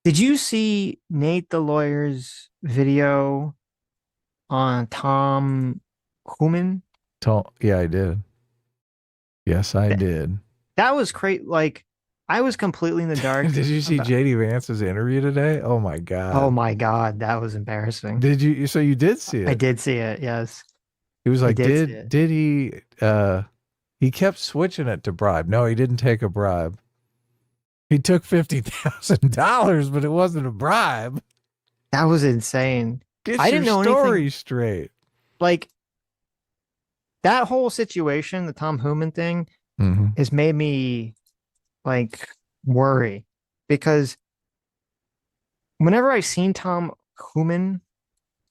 Did you see Nate the lawyer's video on Tom Homan? Yeah, I did. Yes, I That, did. that was crazy. Like, I was completely in the dark Did you see about. JD Vance's interview today? Oh my Oh God. my God, that was embarrassing. Did you so you did see I it? did see it. Yes, He was I like, did see "Did it. did he kept switching it to bribe. No, he didn't take a bribe. He took $50,000, but it wasn't a bribe. That was insane. I Get your didn't know anything. story straight." Like that whole situation, the Tom Homan thing, Hmm. has made me like worry because whenever I seen Tom Homan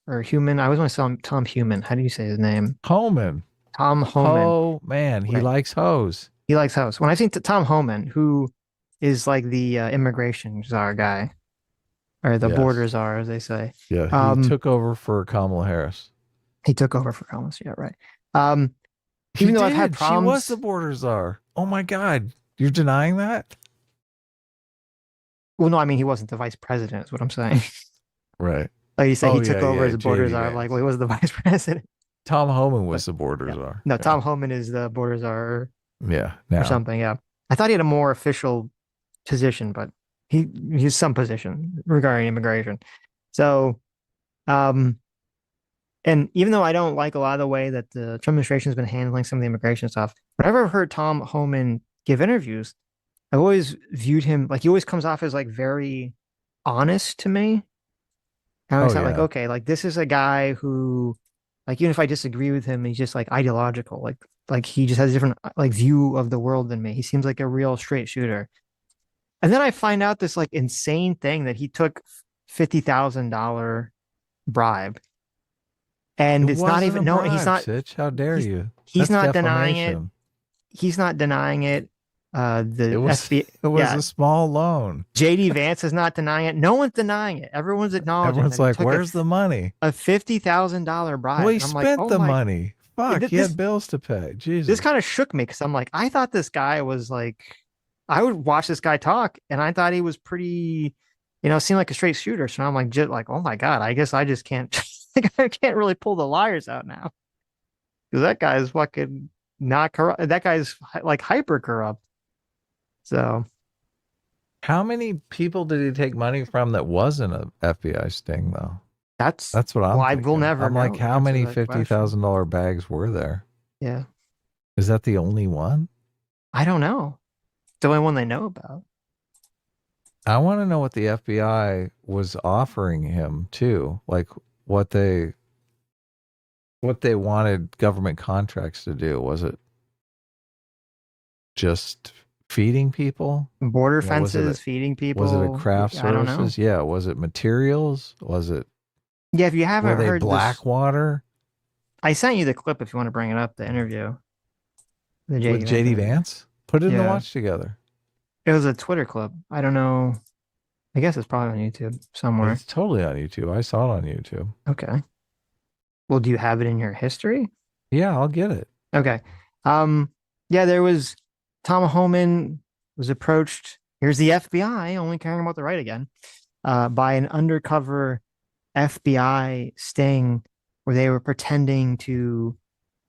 or Human, I always want to say Tom Human. How do you say his name? Homan. Tom Homan. Oh man, he Right. likes hoes. He likes hosts. When I think to Tom Homan, who is like the immigration czar guy or the border Yes. czar, as they say, Yeah, he um, took over for Kamala Harris. he took over for Collins. Yeah, right. Um, He even though I've had did. She was the problems, border czar. Oh my God. You're denying that? well, no, I mean he wasn't the vice president, is what I'm saying. Right. Like you say, Oh he yeah, took over yeah. as a border JD czar. I'm like, well, Vance. he was the vice president. Tom Homan But was the border yeah, czar. no, Yeah. Tom Homan is the border czar Yeah. or Now. something. Yeah, I thought he had a more official position, but he's some position regarding immigration. So, um, and even though I don't like a lot of the way that the Trump administration has been handling some of the immigration stuff, whenever I've heard Tom Homan give interviews, I've always viewed him like he always comes off as like very honest to me. I always Oh thought like, yeah. okay, like this is a guy who, like, even if I disagree with him, he's just like ideological. Like he just has a different like view of the world than me. He seems like a real straight shooter. And then I find out this like insane thing that he took $50,000 bribe. It And it's not wasn't a even no, bribe, Sitch. How dare he's you? he's That's not denying it. defamation. He's not denying it. It The was FBI, it was yeah, a small loan. JD Vance is not denying it. No one's denying it. Everyone's acknowledging Everyone's that he like, took "Where's the money?" a $50,000 Well, bribe. he And I'm like, spent oh the my, money. Fuck, he had this bills to pay. this Jesus. kind of shook me because I'm like, I thought this guy was like, I would watch this guy talk, and I thought he was pretty, seemed like a straight shooter. So now I'm like, just like, oh my God, I guess I just can't, like, I can't really pull the liars out now because that guy's fucking not corrupt. That guy's like hyper corrupt. So How many people did he take money from that wasn't a FBI sting though? that's, That's what well, I'm I will thinking. never I'm like, know the how answer to many that question. $50,000 bags were there? Yeah. Is that the only one? I don't know. It's the only one they know about. I want to know what the FBI was offering him too. Like what they what they wanted government contracts to do. Was it just feeding people? Border You know, fences, feeding was it a people. craft I don't know. services? Yeah. Was it materials? Was it Yeah, if you were haven't they heard this, Blackwater I sent you the clip if you want to bring it up, the interview, the with JD Vance JD interview. Vance? Put it in the Yeah. watch together. It was a Twitter clip. I don't know. I guess it's probably on YouTube somewhere. It's totally on YouTube. I saw it on YouTube. Okay. Well, do you have it in your history? Yeah, I'll get it. Okay. Um, yeah, there was Tom Homan was approached. Here's the FBI, only caring about the right again, by an undercover FBI sting where they were pretending to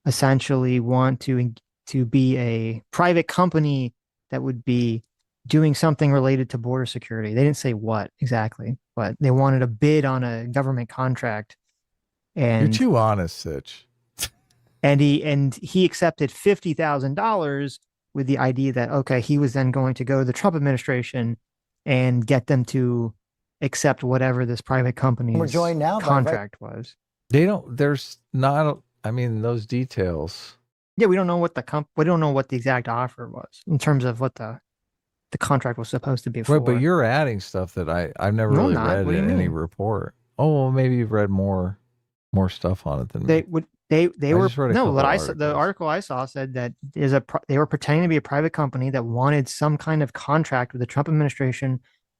essentially want to be a private company that would be doing something related to border security. They didn't say what exactly, but they wanted a bid on a government contract You're and too honest, Sitch. he accepted $50,000 with the idea that okay, he was then going to go to the Trump administration and get them to accept whatever this private We're company's joined now by contract was. They don't, there's not, I mean, those details. Yeah, we don't know what the exact offer was in terms of what the contract was supposed to be Right, but for. you're adding stuff that I've never No, I'm really not. read What do you in any mean? report. Oh, well, maybe you've read more stuff on it than They me. would they I were just read a no, what couple I saw the articles. article I saw said that they were pretending to be a private company that wanted some kind of contract with the Trump administration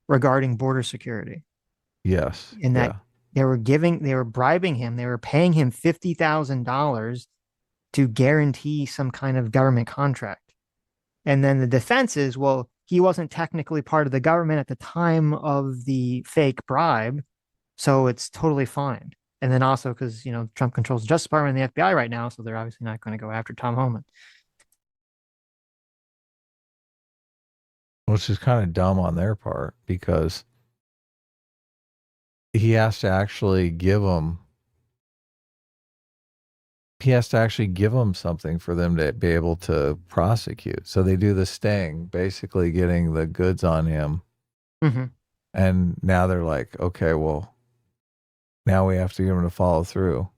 regarding border security. Yes. And that Yeah. they were bribing him, they were paying him $50,000 to guarantee some kind of government contract. And then the defense is, well, he wasn't technically part of the government at the time of the fake bribe, so it's totally fine. And then also because, Trump controls the Justice Department and the FBI right now, so they're obviously not going to go after Tom Homan. Which is kind of dumb on their part because he has to actually give them something for them to be able to prosecute. So they do the sting, basically getting the goods on him. Mm-hmm. And now they're like, okay, well, now we have to get him to follow through.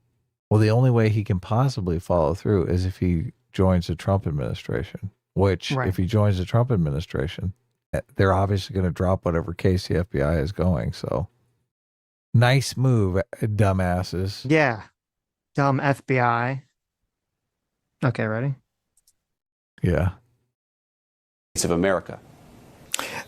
Well, the only way he can possibly follow through is if he joins the Trump administration, which Right. if he joins the Trump administration, they're obviously going to drop whatever case the FBI is going. So nice move, dumbasses. Yeah. Dumb FBI. Okay, ready? Yeah. Of America.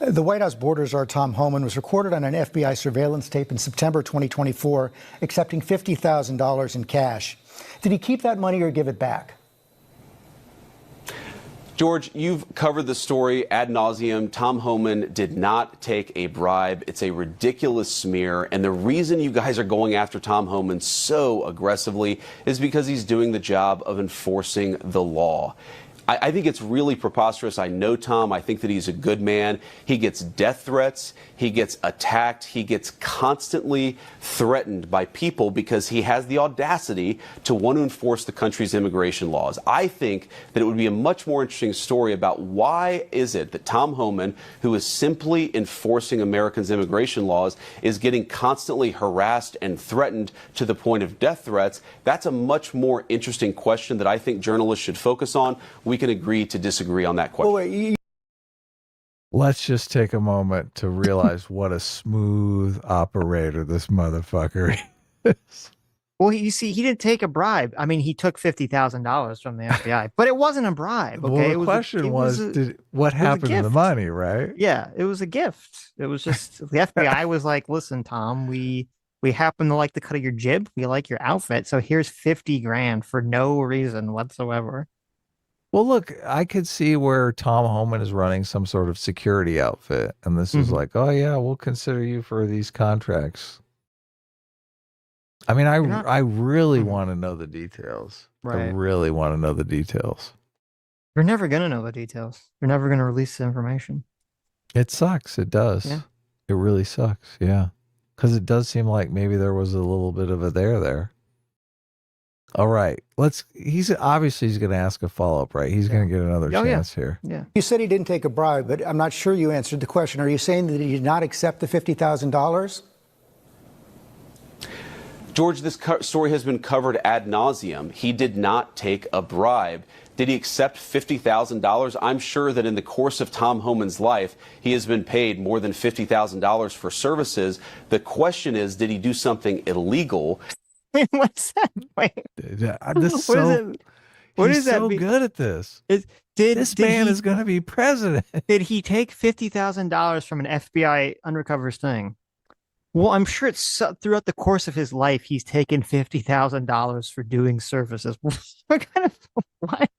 The White House border czar Tom Homan was recorded on an FBI surveillance tape in September 2024, accepting $50,000 in cash. Did he keep that money or give it back? George, you've covered the story ad nauseum. Tom Homan did not take a bribe. It's a ridiculous smear. And the reason you guys are going after Tom Homan so aggressively is because he's doing the job of enforcing the law. I think it's really preposterous. I know Tom. I think that he's a good man. He gets death threats. He gets attacked. He gets constantly threatened by people because he has the audacity to want to enforce the country's immigration laws. I think that it would be a much more interesting story about why is it that Tom Homan, who is simply enforcing Americans' immigration laws, is getting constantly harassed and threatened to the point of death threats. That's a much more interesting question that I think journalists should focus on. We can agree to disagree on that question. Let's just take a moment to realize what a smooth operator this motherfucker is. Well, you see, he didn't take a bribe. I mean, he took $50,000 from the FBI, but it wasn't a bribe. Okay, Well, the question was, what happened to the money, right? Yeah, it was a gift. It was just the FBI was like, "Listen, Tom, we happen to like the cut of your jib. We like your outfit, so here's 50 grand for no reason whatsoever." Well, look, I could see where Tom Homan is running some sort of security outfit, and this is like, oh yeah, we'll consider you for these contracts. I mean, I really want to know the details. Right. I really want to know the details. You're never gonna know the details. You're never gonna release the information. It sucks. It does. Yeah. It really sucks. Yeah. Because it does seem like maybe there was a little bit of a there. All right. He's going to ask a follow-up, right? He's going to get another chance here. Yeah. You said he didn't take a bribe, but I'm not sure you answered the question. Are you saying that he did not accept the $50,000? George, this story has been covered ad nauseum. He did not take a bribe. Did he accept $50,000? I'm sure that in the course of Tom Homan's life, he has been paid more than $50,000 for services. The question is, did he do something illegal? What's that? Wait. He's so good at this. This man is going to be president. Did he take $50,000 from an FBI undercover sting? Well, I'm sure it's throughout the course of his life, he's taken $50,000 for doing services. What kind of what?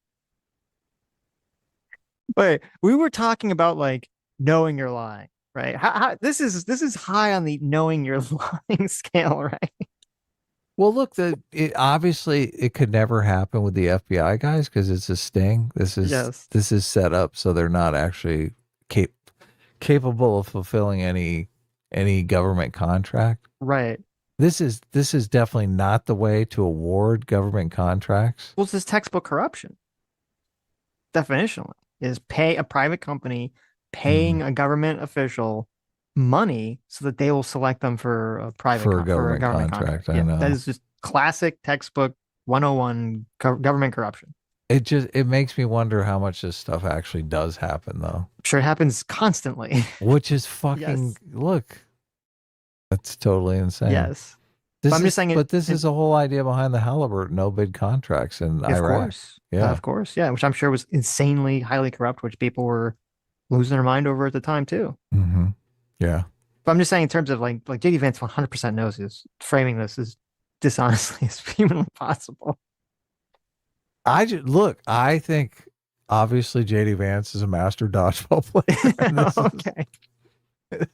Wait, we were talking about like knowing you're lying, right? How this is high on the knowing you're lying scale, right? Well, look, obviously it could never happen with the FBI guys because it's a sting. This is set up so they're not actually capable of fulfilling any government contract. Right. This is definitely not the way to award government contracts. Well, it's this textbook corruption. Definitionally, is pay a private company paying a government official money so that they will select them for a government contract. I know. That is just classic textbook 101 government corruption. It makes me wonder how much this stuff actually does happen, though. I'm sure it happens constantly. Which is fucking look. That's totally insane. Yes. I'm just saying this is the whole idea behind the Halliburton no bid contracts in Iraq. Of course. Yeah. Of course. Yeah. Which I'm sure was insanely highly corrupt, which people were losing their mind over at the time too. Mm-hmm. Yeah. But I'm just saying in terms of like JD Vance 100% knows he's framing this as dishonestly as humanly possible. I think obviously JD Vance is a master dodgeball player.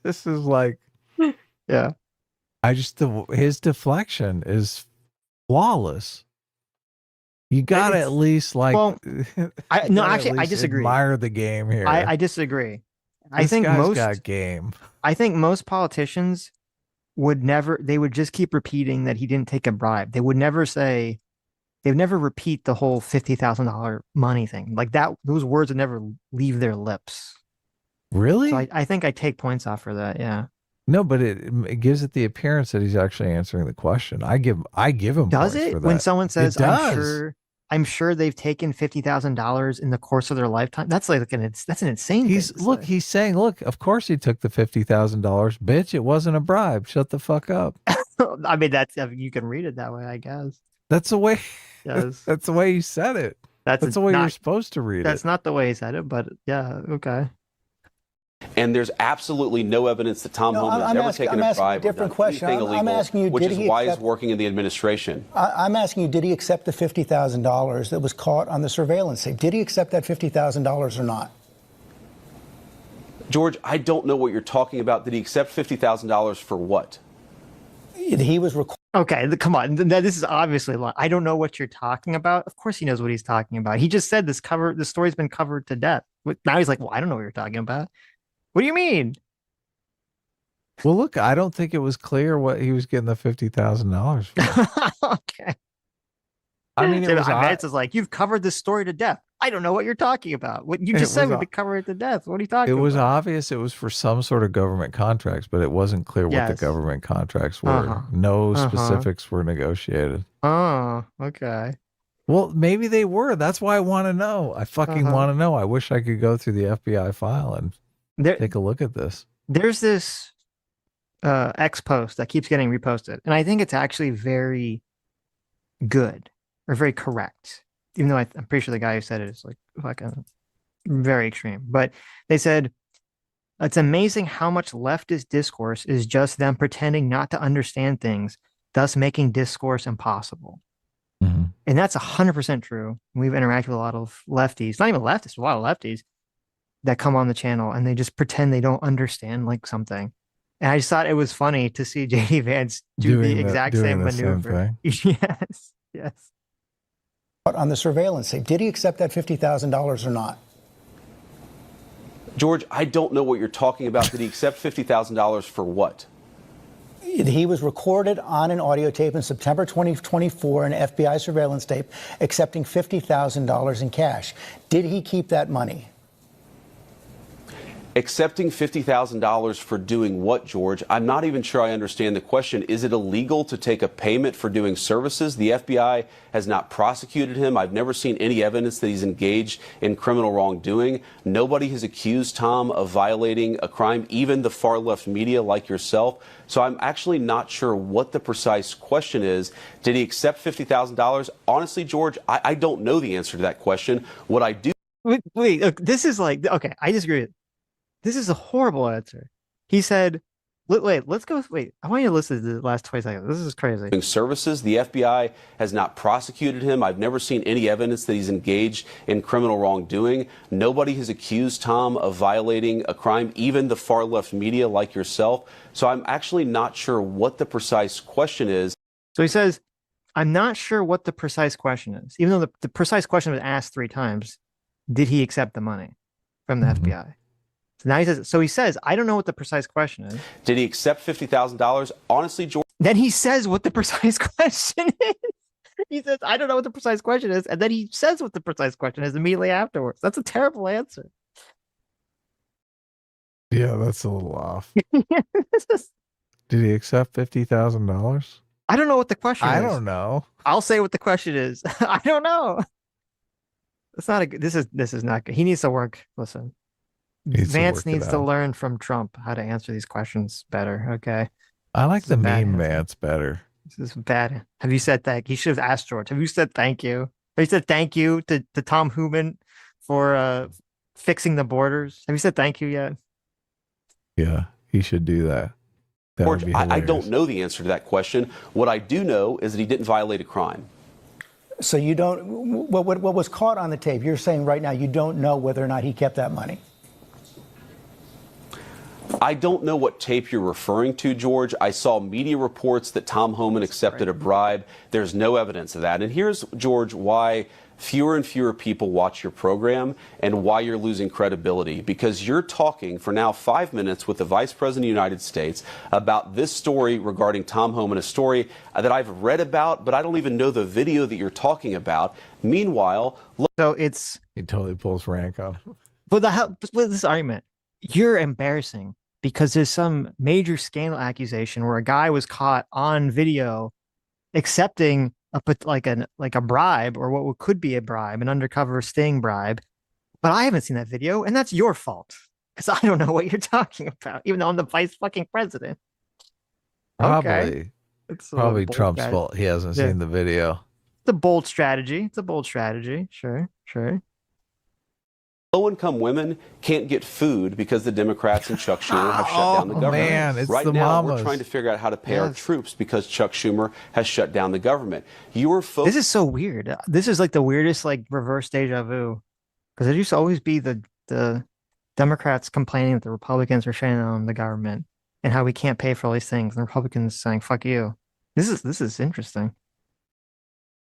This is like, yeah. His deflection is flawless. You gotta at least like. Well, I disagree. Admire the game here. I disagree. I think most got game. I think most politicians would never. They would just keep repeating that he didn't take a bribe. They would never say. They would never repeat the whole $50,000 money thing like that. Those words would never leave their lips. Really? So I think I take points off for that. Yeah. No, but it gives it the appearance that he's actually answering the question. I give him. Does points it for that. when someone says, I'm sure they've taken $50,000 in the course of their lifetime. That's like that's an insane thing. He's saying, look, of course he took the $50,000, bitch. It wasn't a bribe. Shut the fuck up. I mean, you can read it that way, I guess. That's the way. Yes. That's the way you said it. That's the way you're supposed to read it. That's not the way he said it, but yeah, okay. And there's absolutely no evidence that Tom Homan has ever taken a bribe or done anything illegal, I'm asking you, which is why he's working in the administration. I'm asking you, did he accept the $50,000 that was caught on the surveillance tape? Did he accept that $50,000 or not? George, I don't know what you're talking about. Did he accept $50,000 for what? He was recorded. Okay, come on. This is obviously long. I don't know what you're talking about. Of course he knows what he's talking about. He just said the story's been covered to death. Now he's like, well, I don't know what you're talking about. What do you mean? Well, look, I don't think it was clear what he was getting the $50,000 for. Okay. I mean, Vance is like, you've covered this story to death. I don't know what you're talking about. What you just said we've been covering it to death. What are you talking about? It was obvious it was for some sort of government contracts, but it wasn't clear what the government contracts were. No specifics were negotiated. Oh, okay. Well, maybe they were. That's why I want to know. I fucking want to know. I wish I could go through the FBI file and take a look at this. There's this X post that keeps getting reposted, and I think it's actually very good or very correct. Even though I'm pretty sure the guy who said it is like fucking very extreme. But they said, it's amazing how much leftist discourse is just them pretending not to understand things, thus making discourse impossible. Mm-hmm. And that's 100% true. We've interacted with a lot of lefties, not even leftists, a lot of lefties that come on the channel and they just pretend they don't understand like something. And I just thought it was funny to see JD Vance do the exact same maneuver. Yes, yes. On the surveillance tape, did he accept that $50,000 or not? George, I don't know what you're talking about. Did he accept $50,000 for what? He was recorded on an audio tape in September 2024, an FBI surveillance tape, accepting $50,000 in cash. Did he keep that money? Accepting $50,000 for doing what, George? I'm not even sure I understand the question. Is it illegal to take a payment for doing services? The FBI has not prosecuted him. I've never seen any evidence that he's engaged in criminal wrongdoing. Nobody has accused Tom of violating a crime, even the far left media like yourself. So I'm actually not sure what the precise question is. Did he accept $50,000? Honestly, George, I don't know the answer to that question. What I do. Wait, look, this is like, okay, I disagree with it. This is a horrible answer. He said, wait, let's go. Wait, I want you to listen to the last 20 seconds. This is crazy. Services. The FBI has not prosecuted him. I've never seen any evidence that he's engaged in criminal wrongdoing. Nobody has accused Tom of violating a crime, even the far left media like yourself. So I'm actually not sure what the precise question is. So he says, I'm not sure what the precise question is. Even though the precise question was asked 3 times, did he accept the money from the FBI? Now he says, I don't know what the precise question is. Did he accept $50,000? Honestly, George. Then he says what the precise question is. He says, I don't know what the precise question is. And then he says what the precise question is immediately afterwards. That's a terrible answer. Yeah, that's a little off. Did he accept $50,000? I don't know what the question is. I don't know. I'll say what the question is. I don't know. It's not a good, this is not good. He needs to work. Listen. Vance needs to learn from Trump how to answer these questions better. Okay. I like the meme Vance better. This is bad. Have you said thank you? He should have asked George. Have you said thank you? Have you said thank you to Tom Homan for fixing the borders? Have you said thank you yet? Yeah, he should do that. George, I don't know the answer to that question. What I do know is that he didn't violate a crime. So you don't, what was caught on the tape, you're saying right now you don't know whether or not he kept that money? I don't know what tape you're referring to, George. I saw media reports that Tom Homan accepted a bribe. There's no evidence of that. And here's, George, why fewer and fewer people watch your program and why you're losing credibility. Because you're talking for now 5 minutes with the Vice President of the United States about this story regarding Tom Homan, a story that I've read about, but I don't even know the video that you're talking about. Meanwhile, so it's... He totally pulls rank off. With this argument, you're embarrassing because there's some major scandal accusation where a guy was caught on video accepting a bribe, or what could be a bribe, an undercover sting bribe. But I haven't seen that video, and that's your fault because I don't know what you're talking about, even though I'm the vice fucking president. Probably, it's probably Trump's fault. He hasn't seen the video. It's a bold strategy. It's a bold strategy. Sure. Low-income women can't get food because the Democrats and Chuck Schumer have shut down the government. Man, it's right the now, mamas. we're trying to figure out how to pay our troops because Chuck Schumer has shut down the government. This is so weird. This is like the weirdest, like, reverse deja vu, because it used to always be the Democrats complaining that the Republicans are shutting down the government and how we can't pay for all these things, and the Republicans saying "fuck you." This is interesting.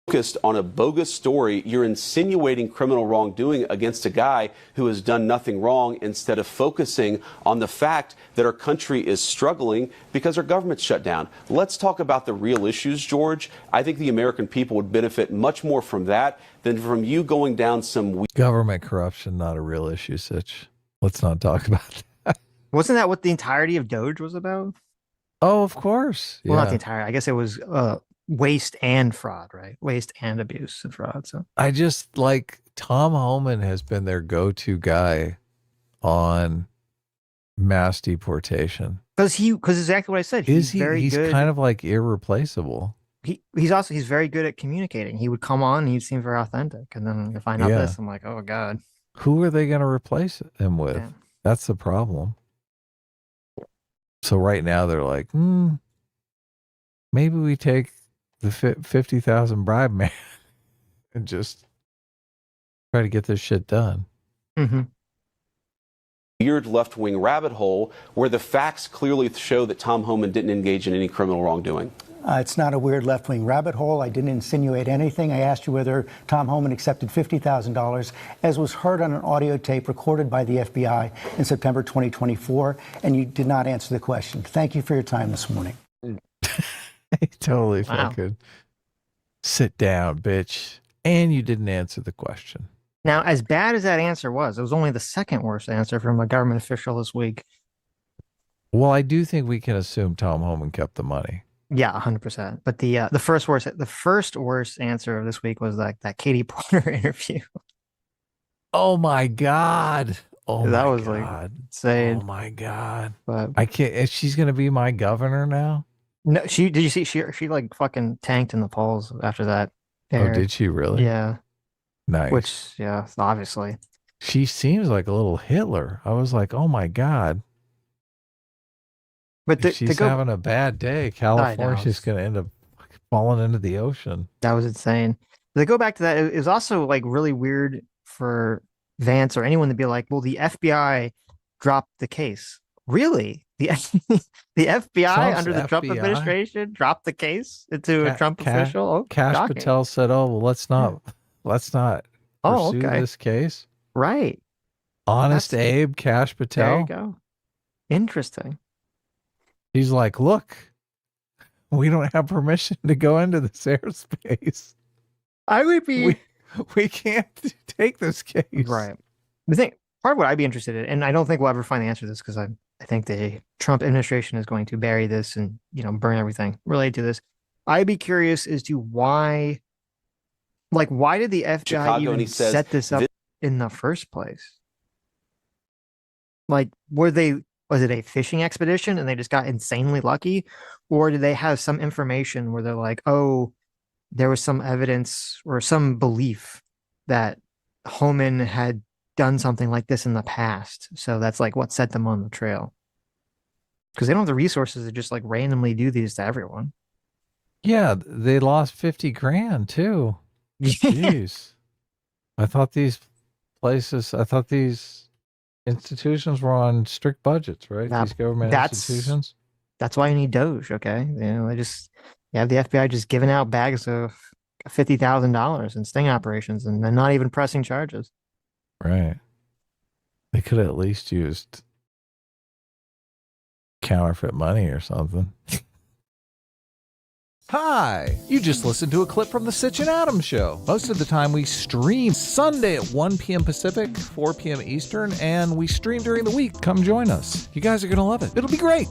Focused on a bogus story. You're insinuating criminal wrongdoing against a guy who has done nothing wrong instead of focusing on the fact that our country is struggling because our government's shut down. Let's talk about the real issues, George. I think the American people would benefit much more from that than from you going down some government corruption. Not a real issue, Sitch. Let's not talk about that. Wasn't that what the entirety of Doge was about? Oh, of course. Well, not the entire. I guess it was waste and fraud, right? Waste and abuse and fraud. So I just like Tom Homan has been their go-to guy on mass deportation. Because exactly what I said. He's kind of like irreplaceable. He's very good at communicating. He would come on and he'd seem very authentic. And then you find out this, I'm like, oh God. Who are they going to replace him with? Yeah. That's the problem. So right now they're like, maybe we take the 50,000 bribe man and just try to get this shit done. Mm-hmm. Weird left-wing rabbit hole where the facts clearly show that Tom Homan didn't engage in any criminal wrongdoing. It's not a weird left-wing rabbit hole. I didn't insinuate anything. I asked you whether Tom Homan accepted $50,000, as was heard on an audio tape recorded by the FBI in September 2024, and you did not answer the question. Thank you for your time this morning. Totally fucking sit down, bitch. And you didn't answer the question. Now, as bad as that answer was, it was only the second worst answer from a government official this week. Well, I do think we can assume Tom Homan kept the money. Yeah, 100%. But the first worst answer of this week was like that Katie Porter interview. Oh my God. Oh, that was God. Like insane. Oh my God. But I can't. She's gonna be my governor now. No, did you see she like fucking tanked in the polls after that? Oh, did she really? Yeah. Nice. Which, yeah, obviously. She seems like a little Hitler. I was like, oh my God. But she's having a bad day. California's going to end up falling into the ocean. That was insane. But to go back to that, it was also like really weird for Vance or anyone to be like, well, the FBI dropped the case. Really? The FBI Trump's under the FBI? Trump administration dropped the case to a Trump official? Oh, Kash shocking. Patel said, oh, well, let's not pursue this case. Right. Honest Abe, Kash Patel. There you go. Interesting. He's like, look, we don't have permission to go into this airspace. I would be. We can't take this case. Right. The thing, part of what I'd be interested in, and I don't think we'll ever find the answer to this because I think the Trump administration is going to bury this and, burn everything related to this. I'd be curious as to why did the FBI even set this up in the first place? Like, was it a fishing expedition and they just got insanely lucky? Or did they have some information where they're like, oh, there was some evidence or some belief that Homan had done something like this in the past. So that's like what set them on the trail. Because they don't have the resources to just like randomly do these to everyone. Yeah, they lost 50 grand too. Jeez. I thought these institutions were on strict budgets, right? Now, These government institutions. That's why you need Doge, okay? You have the FBI just giving out bags of $50,000 in sting operations and then not even pressing charges. Right. They could have at least used counterfeit money or something. Hi! You just listened to a clip from the Sitch Adam Show. Most of the time we stream Sunday at 1 p.m. Pacific, 4 p.m. Eastern, and we stream during the week. Come join us. You guys are going to love it. It'll be great.